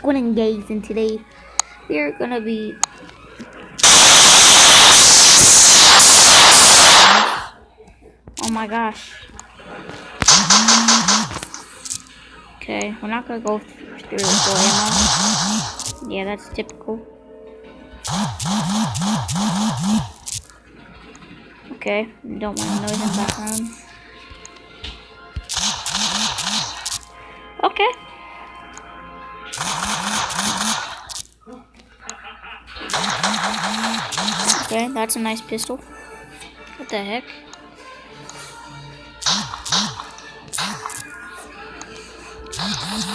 going to engage in today. We are going to be... Oh my gosh. Okay, we're not going to go through full ammo. Yeah, that's typical. Okay, don't want noise in the background. Okay. Okay, that's a nice pistol. What the heck?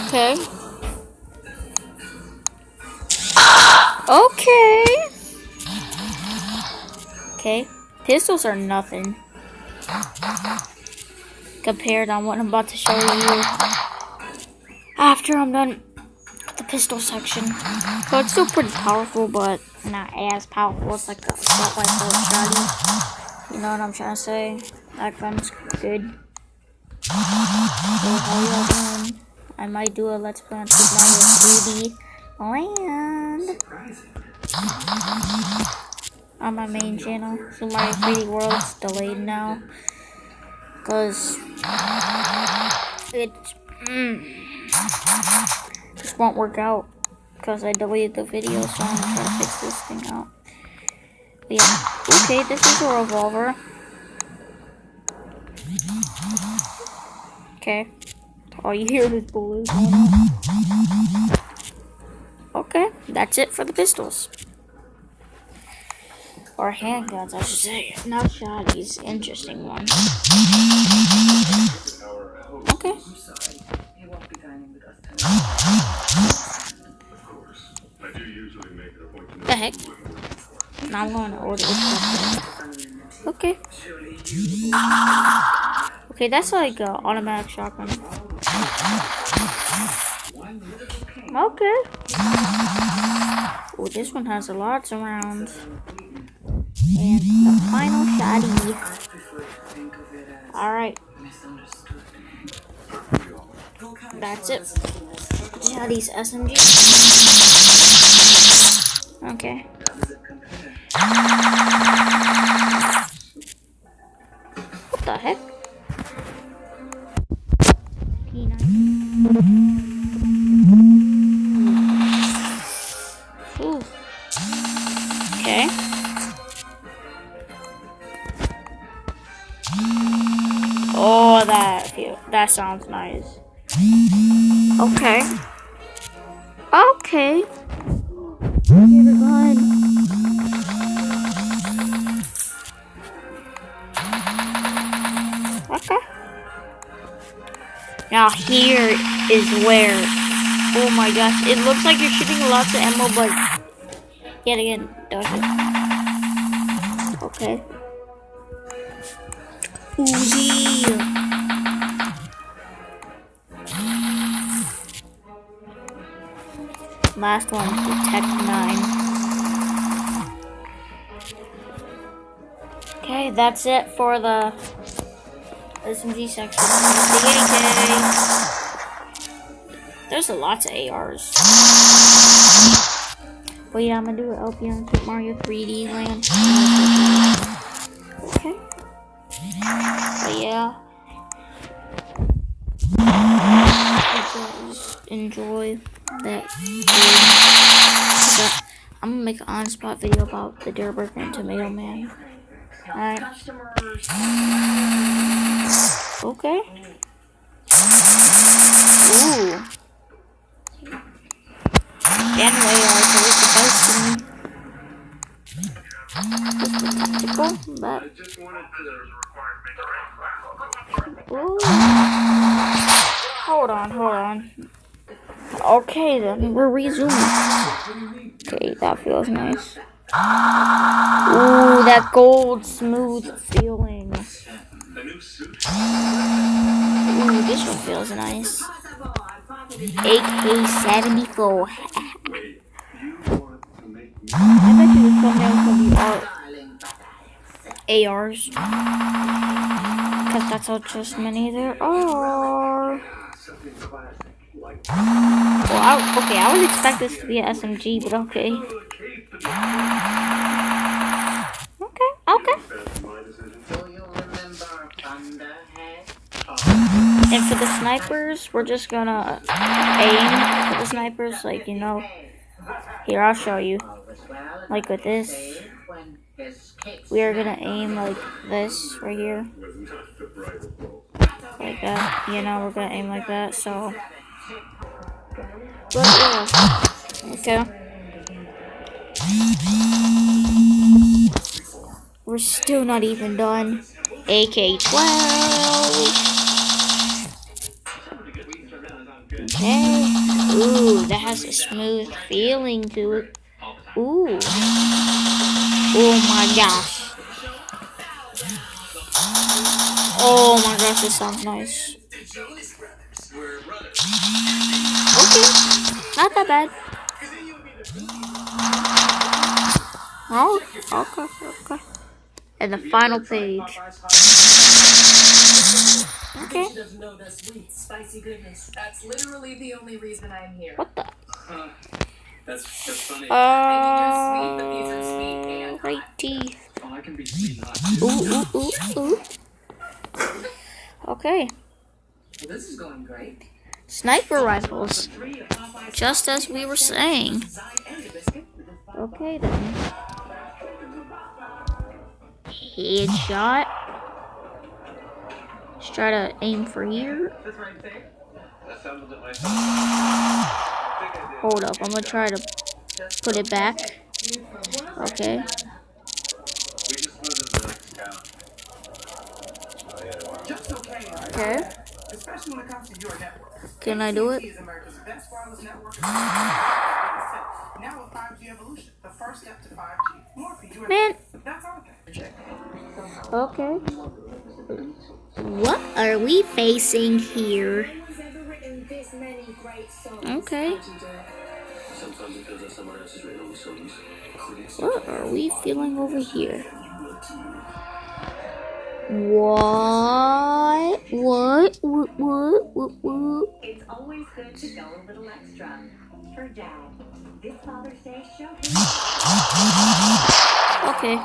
Okay. Okay. Okay. Pistols are nothing compared on what I'm about to show you after I'm done with the pistol section. So it's still pretty powerful, but not as powerful as like a assault rifle or shotty. You know what I'm trying to say? That gun's good. So how y'all doing? I might do a Let's Play on Super Mario 3D Land on my main channel. Super Mario 3D World's delayed now because it just won't work out because I deleted the video, so I'm trying to fix this thing out. But yeah, okay, this is a revolver. Okay. All you hear is bullets. Okay, that's it for the pistols. Or handguns, I should say. Not shotties. Interesting one. Okay. The heck? Now I'm going to order this. Okay. Okay, that's like an automatic shotgun. Okay. Oh, this one has lots of rounds. And the final shotty. Alright. That's it. Shotty's SMG. Okay. What the heck? Ooh. Okay. Oh, that sounds nice. Okay. Okay. Here's the gun. Okay. Now here is where, oh my gosh, it looks like you're shooting lots of ammo, but yet again, doesn't. Okay. Uzi. Last one, the Tech 9. Okay, that's it for the SMG section. There's lots of ARs. But yeah, I'm gonna do an LP on Super Mario 3D Land. Okay. But yeah. Enjoy that. I'm gonna make an on-spot video about the Durr Burger and Tomato Man. Alright. Okay. Ooh. Anyway, so it's the best to me. Tactical, but... Ooh. Hold on. Okay, then we're resuming. Okay, that feels nice. Ooh, that gold smooth feeling. Ooh, this one feels nice. AK-74. I bet you this thumbnail will be all ARs. Because that's how just many there are. Well, okay, I would expect this to be an SMG, but okay. Okay. And for the snipers, we're just gonna aim for the snipers, like, you know. Here, I'll show you. Like with this. We are gonna aim like this right here. Like that. You know, we're gonna aim like that, so. But yeah. Okay. We're still not even done. AK-12. Okay. Ooh, that has a smooth feeling to it. Ooh. Oh my gosh. Oh my gosh, this sounds nice. Okay. Not that bad. Oh, okay. And the final page. Okay. That's literally the only reason I'm here. What the? That's funny. Right teeth. Oh, I can be sweet. Ooh. Okay. Well, this is going great. Sniper rifles. Just as we were saying. Okay then. Headshot. Let's try to aim for here. Hold up, I'm gonna try to put it back. Okay. Okay. Can I do it? Man. Okay. What are we facing here? Okay. What are we feeling over here? What? It's always good to go a little extra for Dad. This Father's Day show. Okay.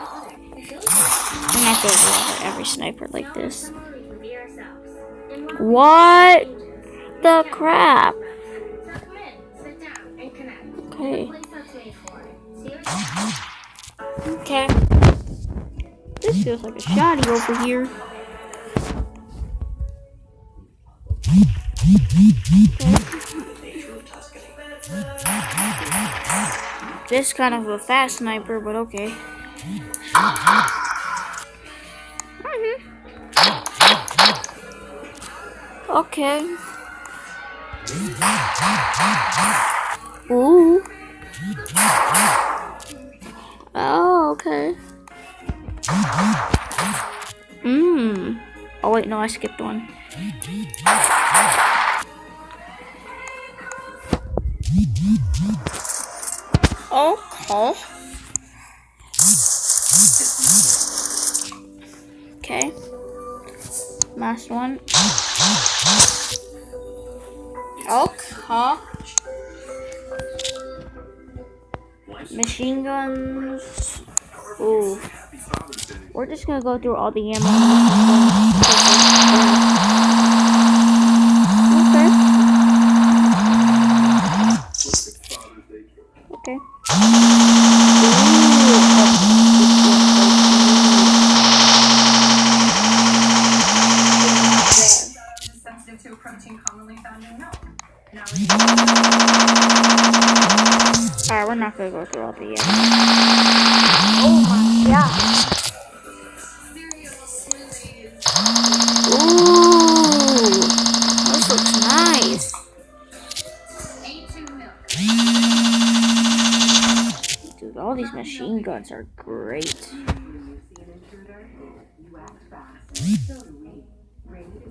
I'm not going to go over every sniper like this. What the crap? Okay. Okay. This feels like a shoddy over here. This kind of a fast sniper, but okay. Okay. Ooh. Oh, okay. Oh wait, no, I skipped one. Okay. Okay. Last one. Okay. Machine guns. Ooh. We're just gonna go through all the ammo. Okay. Okay. Sensitive to a protein commonly found in milk. Alright, we're not gonna go through all the ammo. Oh my god. Ooh, this looks nice. Dude, all these machine guns are great.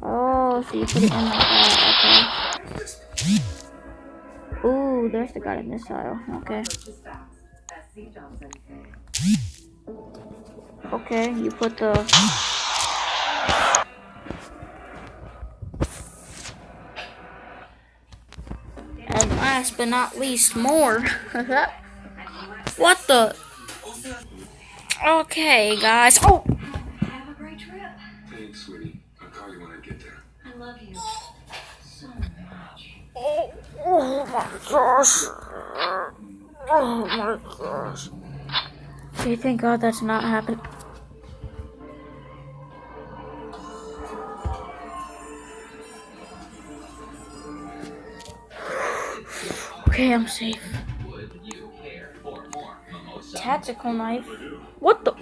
Oh, so you put it in like that, okay. Ooh, there's the guided missile, okay. Okay, you put the... last but not least, more. What the? Okay, guys. Oh! Have a great trip. Thanks, sweetie. I'll call you when I get there. I love you so much. Oh my gosh. Oh my gosh. Okay, thank God that's not happened. Okay, I'm safe. Tactical knife? What the?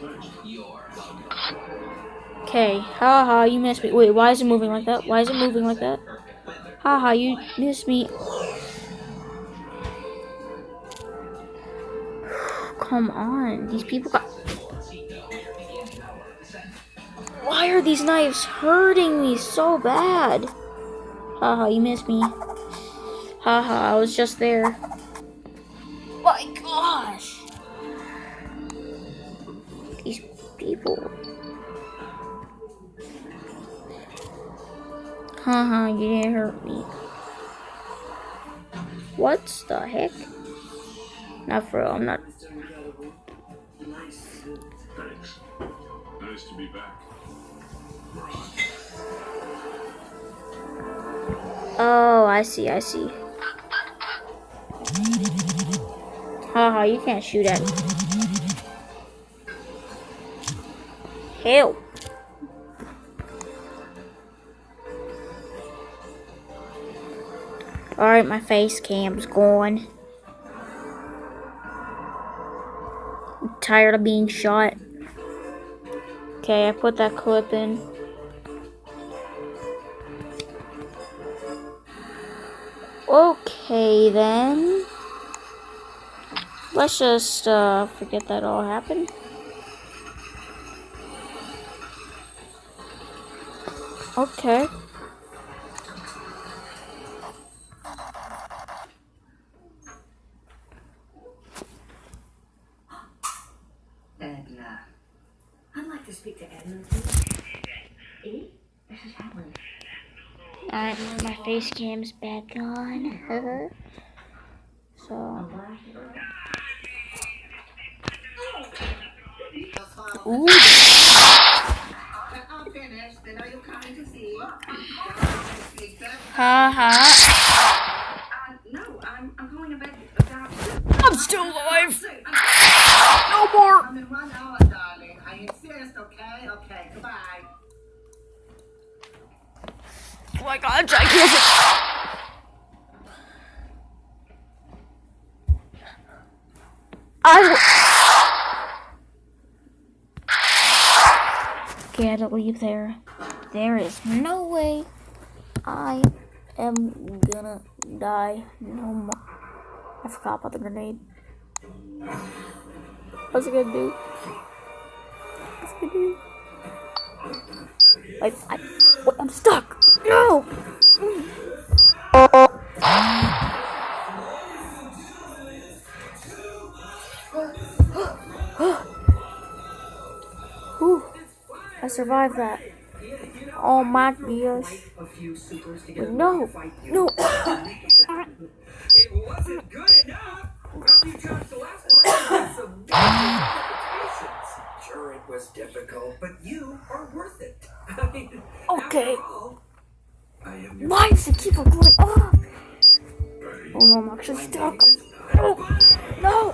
Okay, haha, you missed me. Wait, why is it moving like that? Why is it moving like that? Haha, you missed me. Come on, these people got... Why are these knives hurting me so bad? Haha, you missed me. Haha, I was just there. My gosh! These people. Haha, you didn't hurt me. What the heck? Not for real, I'm not. Thanks. Nice to be back. We're on. Oh, I see. Haha, you can't shoot at me. Help. Alright, my face cam's gone. I'm tired of being shot. Okay, I put that clip in. Okay, then. Let's just forget that all happened. Okay. Edna. I'd like to speak to Edna, please. Edie? This is Helen. Alright, my face cam's back on. So. Ooh. I'm finished. Then are you coming to see? Haha. No, I'm going to bed. I'm still alive. No more. I'm in 1 hour, darling. I insist, okay? Okay, goodbye. Oh my God, Jack. Okay, I had to leave there. There is no way I am gonna die no more. I forgot about the grenade. What's it gonna do? What's it gonna do? Wait, I'm stuck. No! Whew, I survived that. Oh my gosh. No, no. It wasn't good enough. After you judged the last one, you had some complications. Sure, it was difficult, but you are worth it. I mean, Okay. after all, I am your Why does it keep on going off? Oh no, I'm actually stuck. No, no.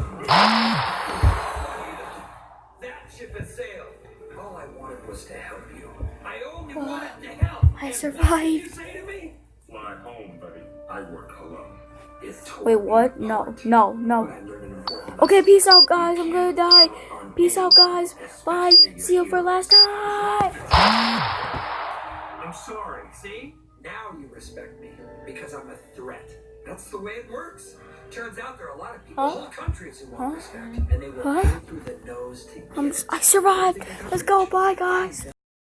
that ship has sailed. All I wanted was to help you. I only wanted to help. I And survived. what did you say to me? Fly home, buddy. I work alone. It's Wait, what? No, no, no. I learned an important Okay, peace out, guys. I'm gonna die. Peace out, guys. Bye. See you for last time. I'm sorry. See? Now you respect me because I'm a threat. That's the way it works. Turns out there are a lot of people, Huh? whole countries who want Huh? respect, and they will Huh? pay through the nose to get it. I survived. Let's go. Bye, guys.